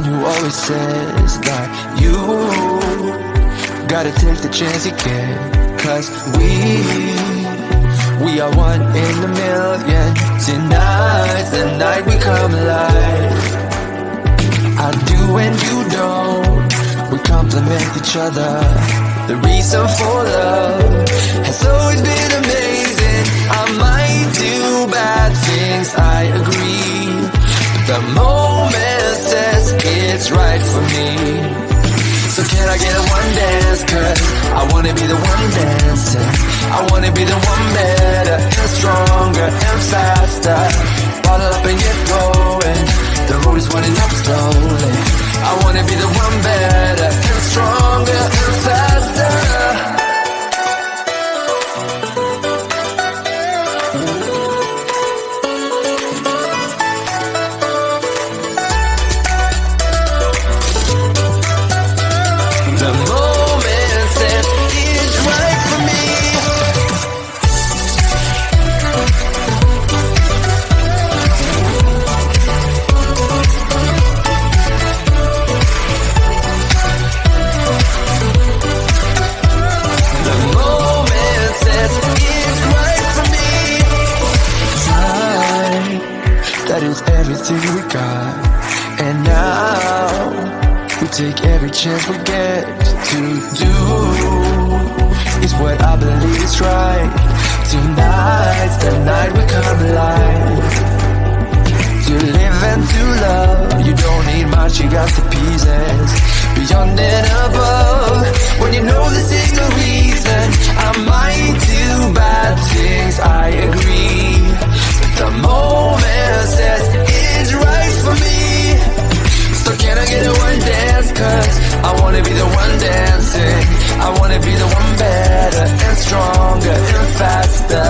one who always says that you gotta take the chance you get. 'Cause we are one in a million. Tonight's the night we come alive. I do and you don't. We complement each other. The reason for love has always been amazing. I might do bad things, I agree, but the moment says it's right for me. So can I get a one dance? 'Cause I wanna be the one dancing. I wanna be the one better and stronger and faster. Bottle up and get going. The road is running up slowly. I wanna be the one better and stronger and faster. The moment says it's right for me. The moment says it's right for me. Time, that is everything we got. And now we take every chance we get to do is what I believe is right. Tonight's the night we come alive. To live and to love, you don't need much, you got the pieces. Beyond and above, when you know the single reason. I might do bad things, I agree, but the moment says it's right for me. So can I get a one dance? 'Cause I wanna be the one dancing. I wanna be the one better and stronger and faster.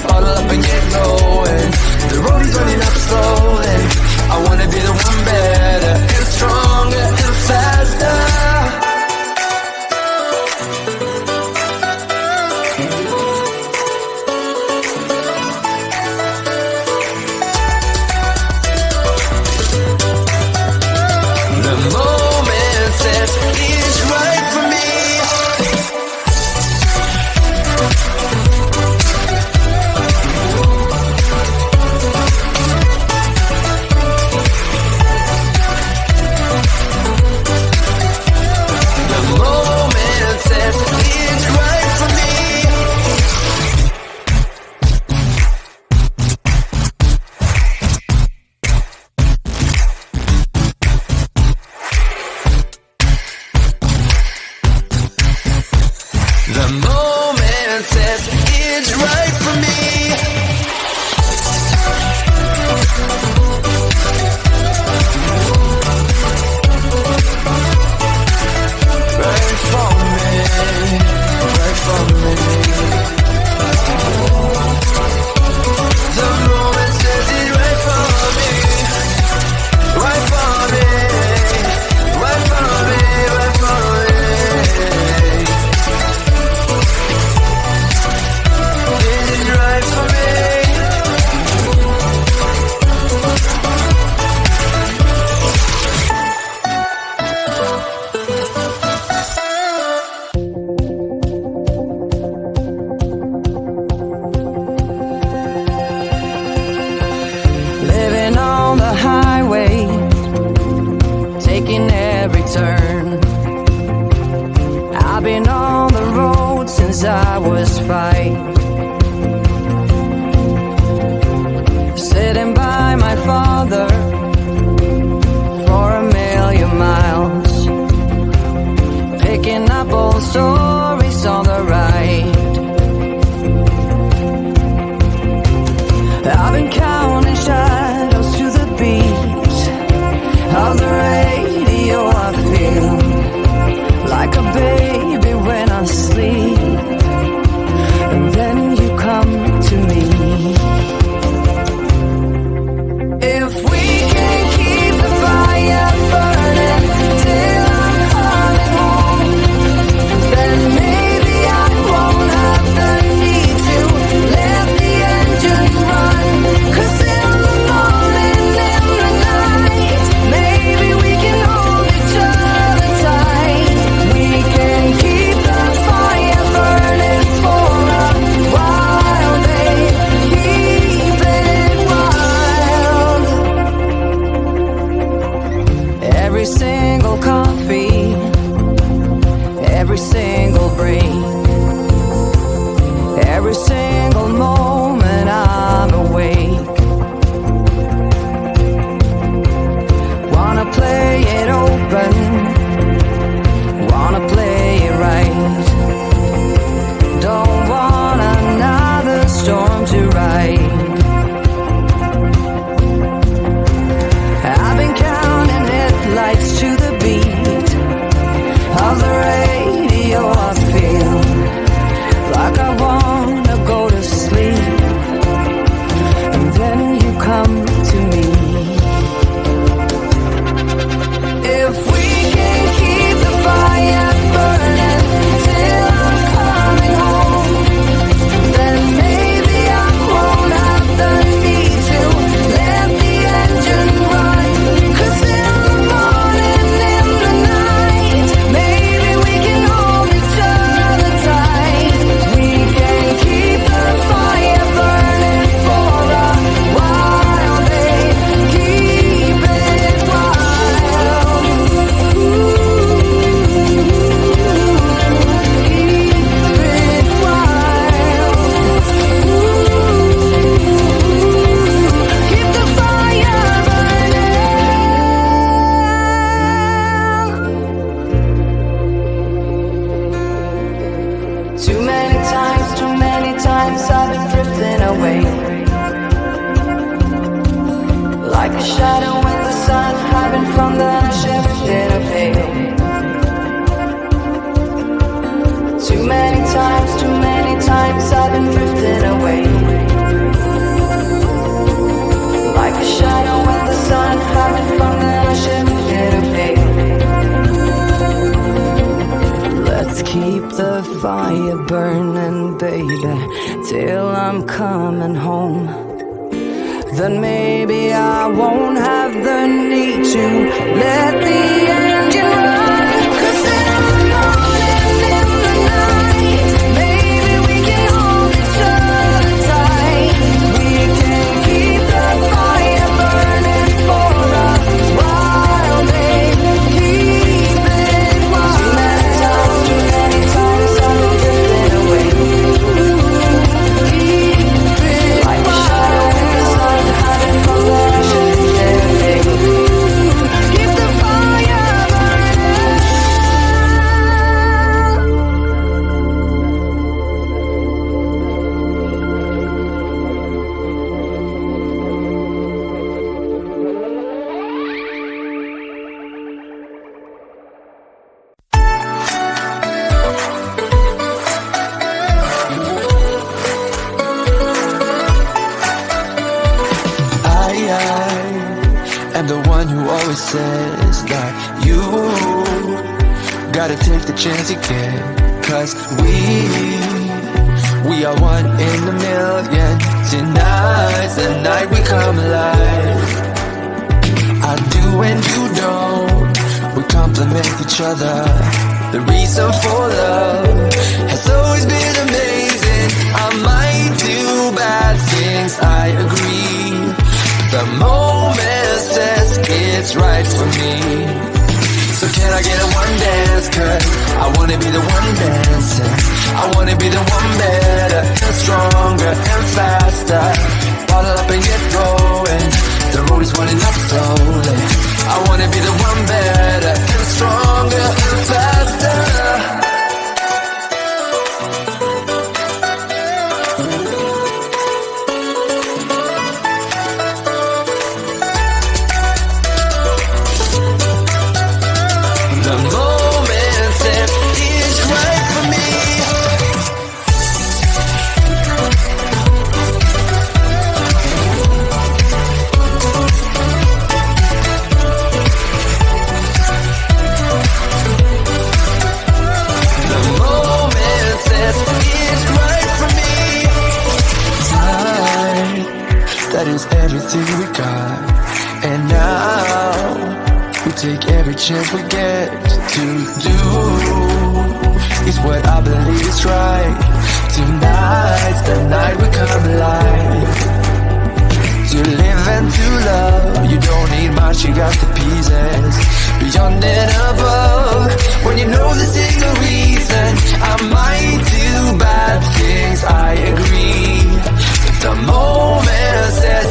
Bottle up and get going. The road is running up slowly. I wanna be the one better and stronger and faster. The moment says it's right for me. The moment says it's right for me. The moment says it's right for me. Right for me, right for me. The moment says it's right for me. Right for me, right for me, right for me. Is it right for me? Living on the highway, taking every turn. I've been on the road since I was 5. Sitting by my father for a million miles, picking up old stories on the ride. I've been counting shadows to the beat of the radio. I feel like a baby when I sleep, and then you come to me. If we can keep the fire burning till I'm coming home, then a shadow when the sun had been from the shifted a pale. Too many times I've been drifting away. Like a shadow when the sun had been from the shifted a pale. Let's keep the fire burning, baby, till I'm coming home. Then maybe I won't have the need to let the engine run. 'Cause then in the morning, in the night, maybe we can hold each other tight. We can keep the fire burning for a while, baby. Keep it wild. Too many times I've been drifting away. Keep it like a shadow in the sun, hiding from the shifted day. Keep the fire burning. I am the one who always says that you gotta take the chance you get. 'Cause we are one in a million. Tonight's the night we come alive. I do and you don't. We complement each other. The reason for love has always been amazing. I might do bad things, I agree. The moment says it's right for me. So can I get a one dance? 'Cause I wanna be the one dancing. I wanna be the one better and stronger and faster. Bottle up and get going. The road is running up slowly. I wanna be the one better and stronger and faster. That is everything we got. And now we take every chance we get to do is what I believe is right. Tonight's the night we come alive. To live and to love, you don't need much, you got the pieces. Beyond and above, when you know this is the reason. I might do bad things, I agree. The moment says